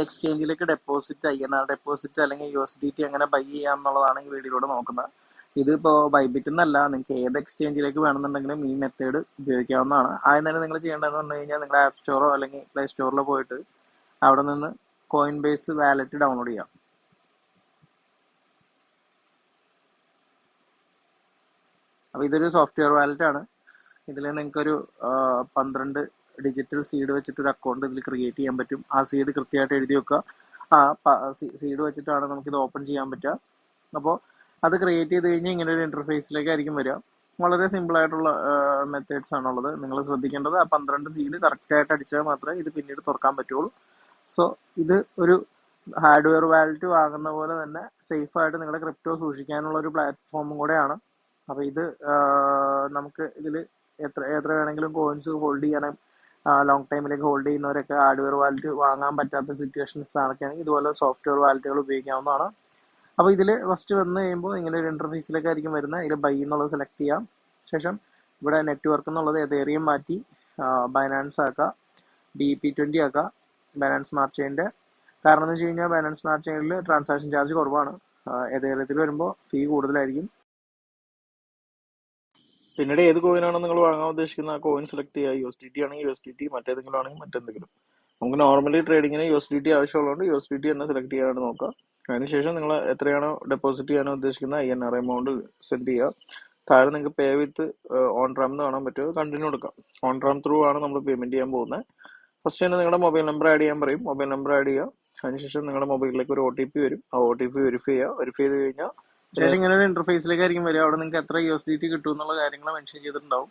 എക്സ്ചേഞ്ചിലേക്ക് deposit INR deposit അല്ലെങ്കിൽ USDT എങ്ങനെ by ചെയ്യാം എന്നുള്ളതാണ് ഈ വീഡിയോയിലൂടെ നോക്കുന്നത്. ഇതിപ്പോൾ ബൈബിറ്റ് എന്നല്ല, നിങ്ങൾക്ക് ഏത് എക്സ്ചേഞ്ചിലേക്ക് വേണമെന്നുണ്ടെങ്കിലും ഈ മെത്തേഡ് ഉപയോഗിക്കാവുന്നതാണ്. ആദ്യം തന്നെ നിങ്ങൾ ചെയ്യേണ്ടതെന്ന് പറഞ്ഞു കഴിഞ്ഞാൽ നിങ്ങളുടെ ആപ്പ് സ്റ്റോറോ അല്ലെങ്കിൽ പ്ലേ സ്റ്റോറിലോ പോയിട്ട് അവിടെ നിന്ന് കോയിൻ ബേസ് വാലറ്റ് ഡൗൺലോഡ് ചെയ്യാം. അപ്പോൾ ഇതൊരു സോഫ്റ്റ്വെയർ വാലറ്റ് ആണ്. ഇതിൽ നിങ്ങൾക്കൊരു 12 ഡിജിറ്റൽ സീഡ് വെച്ചിട്ടൊരു അക്കൗണ്ട് ഇതിൽ ക്രിയേറ്റ് ചെയ്യാൻ പറ്റും. ആ സീഡ് കൃത്യമായിട്ട് എഴുതി വെക്കുക. ആ സീഡ് വെച്ചിട്ടാണ് നമുക്കിത് ഓപ്പൺ ചെയ്യാൻ പറ്റുക. അപ്പോൾ അത് ക്രിയേറ്റ് ചെയ്ത് കഴിഞ്ഞാൽ ഇങ്ങനെ ഒരു ഇൻ്റർഫേസിലേക്കായിരിക്കും വരിക. വളരെ സിമ്പിളായിട്ടുള്ള മെത്തേഡ്സ് ആണുള്ളത്. നിങ്ങൾ ശ്രദ്ധിക്കേണ്ടത് ആ 12 സീഡ് കറക്റ്റായിട്ട് അടിച്ചാൽ മാത്രമേ ഇത് പിന്നീട് തുറക്കാൻ പറ്റുള്ളൂ. സോ ഇത് ഒരു ഹാർഡ്വെയർ വാലറ്റ് വാങ്ങുന്ന പോലെ തന്നെ സേഫായിട്ട് നിങ്ങളുടെ ക്രിപ്റ്റോ സൂക്ഷിക്കാനുള്ള ഒരു പ്ലാറ്റ്ഫോമും കൂടെയാണ്. അപ്പോൾ ഇത് നമുക്ക് ഇതിൽ എത്ര വേണമെങ്കിലും കോയിൻസ് ഹോൾഡ് ചെയ്യാനും ലോങ് ടൈമിലേക്ക് ഹോൾഡ് ചെയ്യുന്നവരൊക്കെ ഹാർഡ്വെയർ വാലറ്റ് വാങ്ങാൻ പറ്റാത്ത സിറ്റുവേഷൻസ് ആണെങ്കിൽ ഇതുപോലെ സോഫ്റ്റ്വെയർ വാലറ്റുകൾ ഉപയോഗിക്കാവുന്നതാണ്. അപ്പോൾ ഇതിൽ ഫസ്റ്റ് വന്നു കഴിയുമ്പോൾ ഇങ്ങനെ ഒരു ഇൻ്റർഫേസിലേക്കായിരിക്കും വരുന്നത്. ഇതിൽ ബൈ എന്നുള്ളത് സെലക്ട് ചെയ്യാം. ശേഷം ഇവിടെ നെറ്റ്വർക്ക് എന്നുള്ളത് എതേറിയം മാറ്റി ബൈനാൻസ് ആക്കുക, BEP20 ആക്കുക, ബൈനാൻസ് സ്മാർട്ട് ചെയിൻ്റെ. കാരണം എന്ന് വെച്ച് കഴിഞ്ഞാൽ ബൈനാൻസ് സ്മാർട്ട് ചെയിനിൽ ട്രാൻസാക്ഷൻ ചാർജ് കുറവാണ്. എതേറിയത്തിൽ വരുമ്പോൾ ഫീ കൂടുതലായിരിക്കും. പിന്നീട് ഏത് കോയിനാണോ നിങ്ങൾ വാങ്ങാൻ ഉദ്ദേശിക്കുന്ന ആ കോയിൻ സെലക്ട് ചെയ്യുക. USDT ആണെങ്കിൽ USDT, മറ്റേതെങ്കിലും ആണെങ്കിൽ മറ്റെന്തെങ്കിലും. നമുക്ക് നോർമലി ട്രേഡിങ്ങിന് USDT ആവശ്യമുള്ളതുകൊണ്ട് USDT തന്നെ സെലക്ട് ചെയ്യാനായിട്ട് നോക്കുക. അതിനുശേഷം നിങ്ങൾ എത്രയാണോ ഡെപ്പോസിറ്റ് ചെയ്യാനോ ഉദ്ദേശിക്കുന്ന INR എമൗണ്ട് സെൻഡ് ചെയ്യുക. താഴെ നിങ്ങൾക്ക് പേ വിത്ത് ഓൺ റാം എന്ന് കാണാൻ പറ്റുമോ, കണ്ടിന്യൂ കൊടുക്കാം. ഓൺ റാം ത്രൂ ആണ് നമ്മൾ പേയ്മെന്റ് ചെയ്യാൻ പോകുന്നത്. ഫസ്റ്റ് തന്നെ നിങ്ങളുടെ മൊബൈൽ നമ്പർ ആഡ് ചെയ്യാൻ പറയും. മൊബൈൽ നമ്പർ ആഡ് ചെയ്യുക. അതിനുശേഷം നിങ്ങളുടെ മൊബൈലിലേക്ക് ഒരു OTP വരും. ആ OTP വെരിഫൈ ചെയ്യുക. വെരിഫൈ ചെയ്ത് കഴിഞ്ഞാൽ ശേഷം ഇങ്ങനെ ഒരു ഇന്റർഫേസിലേക്കായിരിക്കും വരിക. അവിടെ നിങ്ങൾക്ക് എത്ര USDT കിട്ടും എന്നുള്ള കാര്യങ്ങൾ മെൻഷൻ ചെയ്തിട്ടുണ്ടാവും.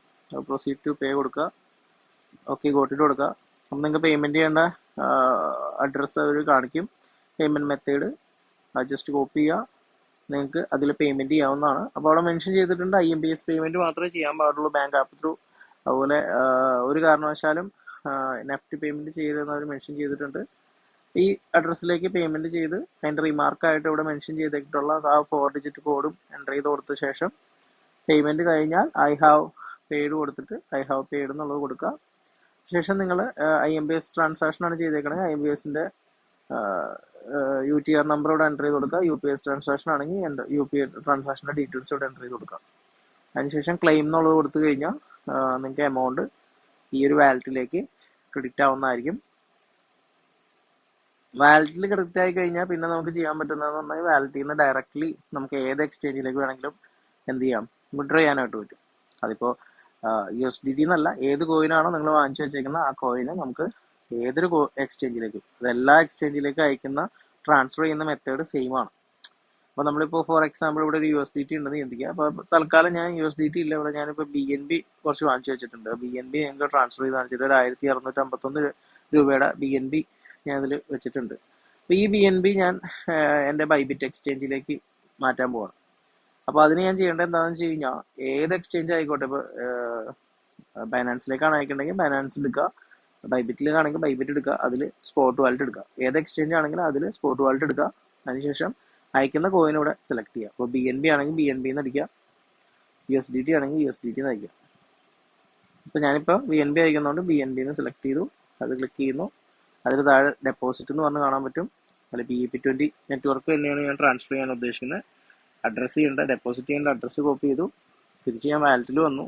പ്രൊസീഡ് ടു പേ കൊടുക്കുക. ഓക്കെ ഗോട്ടിട്ട് കൊടുക്കുക. അപ്പം നിങ്ങൾക്ക് പേയ്മെന്റ് ചെയ്യേണ്ട അഡ്രസ്സ് അവർ കാണിക്കും. പേയ്മെന്റ് മെത്തേഡ് അത് ജസ്റ്റ് കോപ്പി ചെയ്യുക. നിങ്ങൾക്ക് അതിൽ പേയ്മെന്റ് ചെയ്യാവുന്നതാണ്. അപ്പോൾ അവിടെ മെൻഷൻ ചെയ്തിട്ടുണ്ട് IMPS പേയ്മെന്റ് മാത്രമേ ചെയ്യാൻ പാടുള്ളൂ, ബാങ്ക് ആപ്പ് ത്രൂ. അതുപോലെ ഒരു കാരണവശാലും നെഫ്റ്റ് പേയ്മെന്റ് ചെയ്യരുതെന്ന് അവർ മെൻഷൻ ചെയ്തിട്ടുണ്ട്. ഈ അഡ്രസ്സിലേക്ക് പേയ്മെന്റ് ചെയ്ത് അതിൻ്റെ റിമാർക്കായിട്ട് ഇവിടെ മെൻഷൻ ചെയ്തിട്ടുള്ള ആ 4 ഡിജിറ്റ് കോഡും എൻ്റർ ചെയ്ത് കൊടുത്ത ശേഷം പേയ്മെന്റ് കഴിഞ്ഞാൽ ഐ ഹാവ് പെയ്ഡ് കൊടുത്തിട്ട് ഐ ഹാവ് പെയ്ഡ് എന്നുള്ളത് കൊടുക്കുക. ശേഷം നിങ്ങൾ IMPS ട്രാൻസാക്ഷനാണ് ചെയ്തേക്കണത്. IMPSന്റെ UTR നമ്പർ ഇവിടെ എൻ്റർ ചെയ്ത് കൊടുക്കുക. UPS ട്രാൻസാക്ഷൻ ആണെങ്കിൽ UPI ട്രാൻസാക്ഷൻ്റെ ഡീറ്റെയിൽസ് ഇവിടെ എൻ്റർ ചെയ്ത് കൊടുക്കുക. അതിനുശേഷം ക്ലെയിം എന്നുള്ളത് കൊടുത്തു കഴിഞ്ഞാൽ നിങ്ങൾക്ക് എമൗണ്ട് ഈ ഒരു വാലറ്റിലേക്ക് ക്രെഡിറ്റ് ആവുന്നതായിരിക്കും. വാലറ്റിൽ ക്രെഡിറ്റ് ആയി കഴിഞ്ഞാൽ പിന്നെ നമുക്ക് ചെയ്യാൻ പറ്റുന്നതെന്ന് പറഞ്ഞാൽ വാലറ്റിൽ നിന്ന് ഡയറക്റ്റ്ലി നമുക്ക് ഏത് എക്സ്ചേഞ്ചിലേക്ക് വേണമെങ്കിലും എന്ത് ചെയ്യാം, വിഡ്രോ ചെയ്യാനായിട്ട് പറ്റും. അതിപ്പോൾ USDT എന്നല്ല, ഏത് കോയിനാണോ നിങ്ങൾ വാങ്ങിച്ചു വെച്ചേക്കുന്ന ആ കോയിന് നമുക്ക് ഏതൊരു എക്സ്ചേഞ്ചിലേക്കും, അതെല്ലാ എക്സ്ചേഞ്ചിലേക്കും അയക്കുന്ന ട്രാൻസ്ഫർ ചെയ്യുന്ന മെത്തേഡ് സെയിം ആണ്. അപ്പോൾ നമ്മളിപ്പോൾ ഫോർ എക്സാമ്പിൾ ഇവിടെ ഒരു USDT ഉണ്ടെന്ന് ചിന്തിക്കുക. അപ്പോൾ തൽക്കാലം ഞാൻ USDT ഇല്ല, ഇവിടെ ഞാനിപ്പോൾ BNB കുറച്ച് വാങ്ങിച്ചു വെച്ചിട്ടുണ്ട്. BNB ഞങ്ങൾക്ക് ട്രാൻസ്ഫർ ചെയ്ത് വാങ്ങിച്ചിട്ട് ഒരു 1651 രൂപയുടെ BNB ഞാൻ അതിൽ വെച്ചിട്ടുണ്ട്. അപ്പോൾ ഈ BNB ഞാൻ എൻ്റെ ബൈബിറ്റ് എക്സ്ചേഞ്ചിലേക്ക് മാറ്റാൻ പോവാണ്. അപ്പോൾ അതിന് ഞാൻ ചെയ്യേണ്ടത് എന്താണെന്ന് വെച്ച് കഴിഞ്ഞാൽ ഏത് എക്സ്ചേഞ്ച് ആയിക്കോട്ടെ, ഇപ്പോൾ ബൈനാൻസിലേക്കാണ് അയക്കണമെങ്കിൽ ബൈനാൻസ് എടുക്കുക, ബൈബിറ്റിലേക്കാണെങ്കിൽ ബൈബിറ്റ് എടുക്കുക, അതിൽ സ്പോട്ട് വാലറ്റ് എടുക്കുക. ഏത് എക്സ്ചേഞ്ച് ആണെങ്കിലും അതിൽ സ്പോട്ട് വാലറ്റ് എടുക്കുക. അതിനുശേഷം അയക്കുന്ന കോയിൻ ഇവിടെ സെലക്ട് ചെയ്യുക. അപ്പോൾ BNB ആണെങ്കിൽ BNB എന്ന് അടിക്കുക, USDT ആണെങ്കിൽ USDT എന്ന് അയക്കുക. അപ്പോൾ ഞാനിപ്പോൾ BNB അയക്കുന്നതുകൊണ്ട് BNB എന്ന് സെലക്ട് ചെയ്തു, അത് ക്ലിക്ക് ചെയ്യുന്നു. അതിൽ താഴെ ഡെപ്പോസിറ്റ് എന്ന് പറഞ്ഞ് കാണാൻ പറ്റും. അതിൽ BEP20 നെറ്റ്വർക്ക് തന്നെയാണ് ഞാൻ ട്രാൻസ്ഫർ ചെയ്യാൻ ഉദ്ദേശിക്കുന്നത്. അഡ്രസ്സ് ചെയ്യേണ്ട, ഡെപ്പോസിറ്റ് ചെയ്യേണ്ട അഡ്രസ്സ് കോപ്പി ചെയ്തു. തിരിച്ച് ഞാൻ വാലറ്റിൽ വന്നു.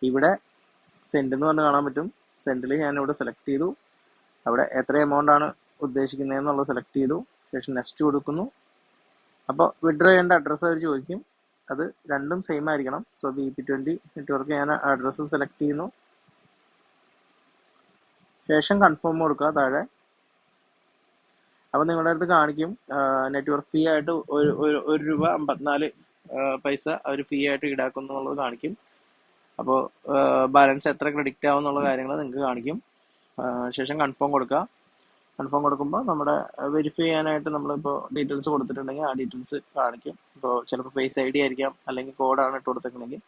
ഇവിടെ സെൻഡ് എന്ന് പറഞ്ഞ് കാണാൻ പറ്റും. സെൻഡിൽ ഞാനിവിടെ സെലക്ട് ചെയ്തു. അവിടെ എത്ര എമൗണ്ട് ആണ് ഉദ്ദേശിക്കുന്നതെന്നുള്ളത് സെലക്ട് ചെയ്തു. ശേഷം നെക്സ്റ്റ് കൊടുക്കുന്നു. അപ്പോൾ വിഡ്രോ ചെയ്യേണ്ട അഡ്രസ്സ് അവർ ചോദിക്കും. അത് രണ്ടും സെയിം ആയിരിക്കണം. സോ BEP20 നെറ്റ്വർക്ക് ഞാൻ അഡ്രസ്സ് സെലക്ട് ചെയ്യുന്നു. ശേഷം കൺഫേം കൊടുക്കുക താഴെ. അപ്പോൾ നിങ്ങളുടെ അടുത്ത് കാണിക്കും നെറ്റ്വർക്ക് ഫീ ആയിട്ട് ₹1.54 അവർ ഫീ ആയിട്ട് ഈടാക്കുന്നു എന്നുള്ളത് കാണിക്കും. അപ്പോൾ ബാലൻസ് എത്ര ക്രെഡിറ്റ് ആവും എന്നുള്ള കാര്യങ്ങൾ നിങ്ങൾക്ക് കാണിക്കും. ശേഷം കൺഫേം കൊടുക്കുക. കൺഫേം കൊടുക്കുമ്പോൾ നമ്മുടെ വെരിഫൈ ചെയ്യാനായിട്ട് നമ്മളിപ്പോൾ ഡീറ്റെയിൽസ് കൊടുത്തിട്ടുണ്ടെങ്കിൽ ആ ഡീറ്റെയിൽസ് കാണിക്കും. ഇപ്പോൾ ചിലപ്പോൾ ഫേസ് ID ആയിരിക്കാം, അല്ലെങ്കിൽ കോഡാണ് ഇട്ട് കൊടുത്തിട്ടുണ്ടെങ്കിൽ.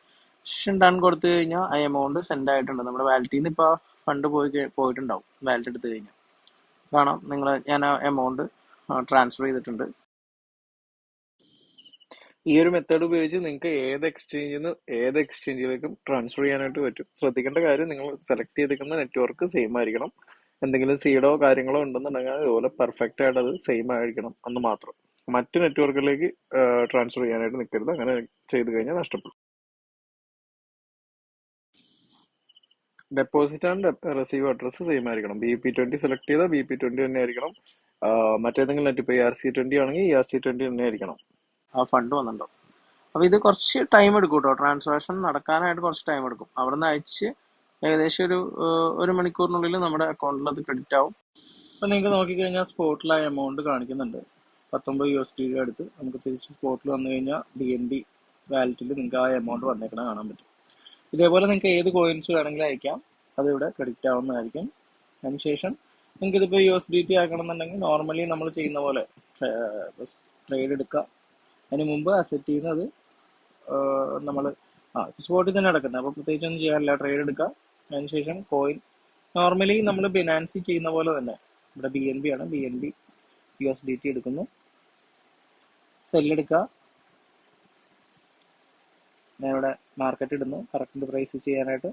ശേഷം ഡൺ കൊടുത്തു കഴിഞ്ഞാൽ ആ എമൗണ്ട് സെൻഡ് ആയിട്ടുണ്ട്. നമ്മുടെ വാലറ്റിൽ നിന്ന് ഇപ്പോൾ ഫണ്ട് പോയിട്ടുണ്ടാവും. വാലറ്റ് എടുത്തു കഴിഞ്ഞാൽ കാണാം ഞാൻ ആ എമൗണ്ട് ട്രാൻസ്ഫർ ചെയ്തിട്ടുണ്ട്. ഈ ഒരു മെത്തേഡ് ഉപയോഗിച്ച് നിങ്ങൾക്ക് ഏത് എക്സ്ചേഞ്ചിൽ നിന്ന് ഏത് എക്സ്ചേഞ്ചിലേക്കും ട്രാൻസ്ഫർ ചെയ്യാനായിട്ട് പറ്റും. ശ്രദ്ധിക്കേണ്ട കാര്യം, നിങ്ങൾ സെലക്ട് ചെയ്തിരിക്കുന്ന നെറ്റ്വർക്ക് സെയിം ആയിരിക്കണം. എന്തെങ്കിലും സീഡോ കാര്യങ്ങളോ ഉണ്ടെന്നുണ്ടെങ്കിൽ അതുപോലെ പെർഫെക്റ്റ് ആയിട്ട് അത് സെയിം ആയിരിക്കണം എന്ന് മാത്രം. മറ്റു നെറ്റ്വർക്കിലേക്ക് ട്രാൻസ്ഫർ ചെയ്യാനായിട്ട് നിൽക്കരുത്. അങ്ങനെ ചെയ്ത് കഴിഞ്ഞാൽ നഷ്ടപ്പെടും. Deposit and receive address same ആയിരിക്കണം. BP20 സെലക്ട് ചെയ്താൽ BP20 തന്നെ ആയിരിക്കണം. മറ്റേതെങ്കിലും നെറ്റ് ഇപ്പോൾ ERC20 ആണെങ്കിൽ ERC20 തന്നെ ആയിരിക്കണം. ആ ഫണ്ട് വന്നിട്ടുണ്ടോ. അപ്പോൾ ഇത് കുറച്ച് ടൈം എടുക്കും കേട്ടോ. ട്രാൻസാക്ഷൻ നടക്കാനായിട്ട് കുറച്ച് ടൈം എടുക്കും. അവിടെ നിന്ന് അയച്ച് ഏകദേശം ഒരു മണിക്കൂറിനുള്ളിൽ നമ്മുടെ അക്കൗണ്ടിൽ അത് ക്രെഡിറ്റ് ആവും. അപ്പോൾ നിങ്ങൾക്ക് നോക്കിക്കഴിഞ്ഞാൽ സ്പോട്ടിൽ ആ എമൗണ്ട് കാണിക്കുന്നുണ്ട്. 19 USD അടുത്ത് നമുക്ക് തിരിച്ച് സ്പോട്ടിൽ വന്നു കഴിഞ്ഞാൽ BNB വാലറ്റിൽ നിങ്ങൾക്ക് ആ എമൗണ്ട് വന്നേക്കണം കാണാൻ പറ്റും. ഇതേപോലെ നിങ്ങൾക്ക് ഏത് കോയിൻസ് വേണമെങ്കിലും അയക്കാം. അതിവിടെ ക്രെഡിറ്റ് ആവുന്നതായിരിക്കും. അതിനുശേഷം നിങ്ങൾക്ക് ഇതിപ്പോൾ USDT ആക്കണമെന്നുണ്ടെങ്കിൽ നോർമലി നമ്മൾ ചെയ്യുന്ന പോലെ ട്രേഡ് എടുക്കുക. അതിന് മുമ്പ് അസെറ്റ് ചെയ്യുന്നത് നമ്മൾ സ്പോട്ടിൽ തന്നെ നടക്കുന്നത്. അപ്പോൾ പ്രത്യേകിച്ചൊന്നും ചെയ്യാനില്ല. ട്രേഡ് എടുക്കുക. അതിനുശേഷം കോയിൻ നോർമലി നമ്മൾ ബിനാൻസി ചെയ്യുന്ന പോലെ തന്നെ ഇവിടെ BNB ആണ്. BNB USDT എടുക്കുന്നു. സെല്ലെടുക്കുക. ഞാനിവിടെ മാർക്കറ്റ് ഇടുന്നു. കറക്റ്റ് പ്രൈസ് ചെയ്യാനായിട്ട്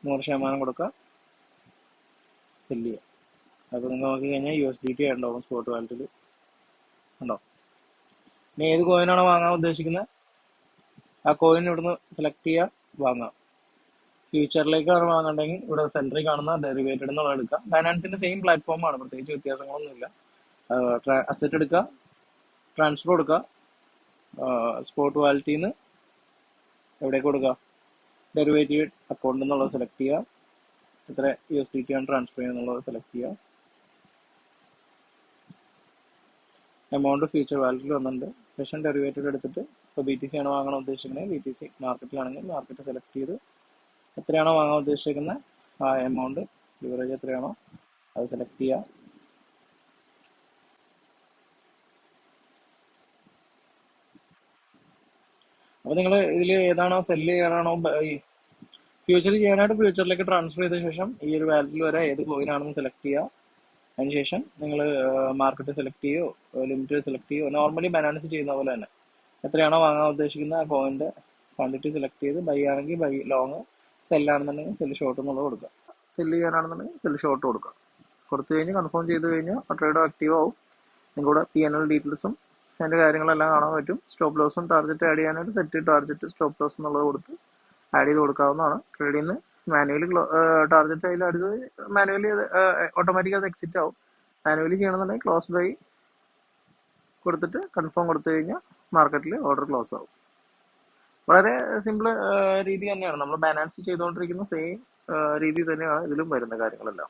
100% കൊടുക്കുക. സെല് ചെയ്യുക. അപ്പോൾ നിങ്ങൾ നോക്കി കഴിഞ്ഞാൽ USDT ഉണ്ടാവും സ്പോട്ട് വാലറ്റിൽ ഉണ്ടോ. ഇനി ഏത് കോയിനാണോ വാങ്ങാൻ ഉദ്ദേശിക്കുന്നത് ആ കോയിൻ ഇവിടുന്ന് സെലക്ട് ചെയ്യുക, വാങ്ങാം. ഫ്യൂച്ചറിലേക്കാണ് വാങ്ങണ്ടെങ്കിൽ ഇവിടെ സെൻട്രിൽ കാണുന്ന ഡെറിവേറ്റഡ് എന്നുള്ള എടുക്കുക. ബൈനാൻസിന്റെ സെയിം പ്ലാറ്റ്ഫോമാണ്, പ്രത്യേകിച്ച് വ്യത്യാസങ്ങളൊന്നുമില്ല. അസറ്റ് എടുക്കുക, ട്രാൻസ്ഫർ കൊടുക്കുക. സ്പോട്ട് വാലറ്റിൽ നിന്ന് എവിടേക്ക് കൊടുക്കുക, ഡെറിവേറ്റീവ് അക്കൗണ്ട് എന്നുള്ളത് സെലക്ട് ചെയ്യുക. എത്ര USDT ആണ് ട്രാൻസ്ഫർ ചെയ്യുക എന്നുള്ളത് സെലക്ട് ചെയ്യുക. എമൗണ്ട് ഫ്യൂച്ചർ വാലറ്റിൽ വന്നിട്ടുണ്ട്. ശേഷം ഡെറിവേറ്റീവ് എടുത്തിട്ട് ഇപ്പോൾ BTC ആണ് വാങ്ങാൻ ഉദ്ദേശിക്കുന്നത്. BTC മാർക്കറ്റിലാണെങ്കിൽ മാർക്കറ്റ് സെലക്ട് ചെയ്ത് എത്രയാണോ വാങ്ങാൻ ഉദ്ദേശിക്കുന്നത് ആ എമൗണ്ട് ലിവറേജ് എത്രയാണോ അത് സെലക്ട് ചെയ്യുക. അപ്പോൾ നിങ്ങൾ ഇതിൽ ഏതാണോ സെല്ല് ചെയ്യാനാണോ ഫ്യൂച്ചർ ചെയ്യാനായിട്ട് ഫ്യൂച്ചറിലേക്ക് ട്രാൻസ്ഫർ ചെയ്ത ശേഷം ഈ ഒരു വാലറ്റിൽ വരെ ഏത് കോയിനാണെന്ന് സെലക്ട് ചെയ്യുക. അതിനുശേഷം നിങ്ങൾ മാർക്കറ്റ് സെലക്ട് ചെയ്യുകയോ ലിമിറ്റ് സെലക്ട് ചെയ്യുകയോ നോർമലി ബൈനാൻസ് ചെയ്യുന്ന പോലെ തന്നെ എത്രയാണോ വാങ്ങാൻ ഉദ്ദേശിക്കുന്നത് ആ കോയിൻ്റെ ക്വാണ്ടിറ്റി സെലക്ട് ചെയ്ത് ബൈ ആണെങ്കിൽ ബൈ, ലോങ്, സെല്ലാണെന്നുണ്ടെങ്കിൽ സെല്ല് ഷോർട്ട് എന്നുള്ളത് കൊടുക്കുക. സെല്ല് ചെയ്യാനാണെന്നുണ്ടെങ്കിൽ സെല്ല് ഷോർട്ട് കൊടുക്കുക. കൊടുത്തു കഴിഞ്ഞ് കൺഫേം ചെയ്ത് കഴിഞ്ഞാൽ ആ ട്രേഡ് ആക്റ്റീവ് ആവും. നിങ്ങളുടെ P&L ഡീറ്റെയിൽസും അതിൻ്റെ കാര്യങ്ങളെല്ലാം കാണാൻ പറ്റും. സ്റ്റോപ്പ് ലോസും ടാർഗറ്റ് ആഡ് ചെയ്യാനായിട്ട് സെറ്റ് ടാർഗറ്റ് സ്റ്റോപ്പ് ലോസ് എന്നുള്ളത് കൊടുത്ത് ആഡ് ചെയ്ത് കൊടുക്കാവുന്നതാണ്. ട്രേഡിൽ നിന്ന് മാനുവലി ടാർഗറ്റ് അതിൽ ആഡ് ചെയ്ത് മാനുവലി ഓട്ടോമാറ്റിക് അത് എക്സിറ്റ് ആവും. മാനുവലി ചെയ്യണമെന്നുണ്ടെങ്കിൽ ക്ലോസ് ബൈ കൊടുത്തിട്ട് കൺഫേം കൊടുത്തു കഴിഞ്ഞാൽ മാർക്കറ്റിൽ ഓർഡർ ക്ലോസ് ആവും. വളരെ സിമ്പിൾ രീതി തന്നെയാണ്. നമ്മൾ ബൈനാൻസ് ചെയ്തുകൊണ്ടിരിക്കുന്ന സെയിം രീതി തന്നെയാണ് ഇതിലും വരുന്ന കാര്യങ്ങളെല്ലാം.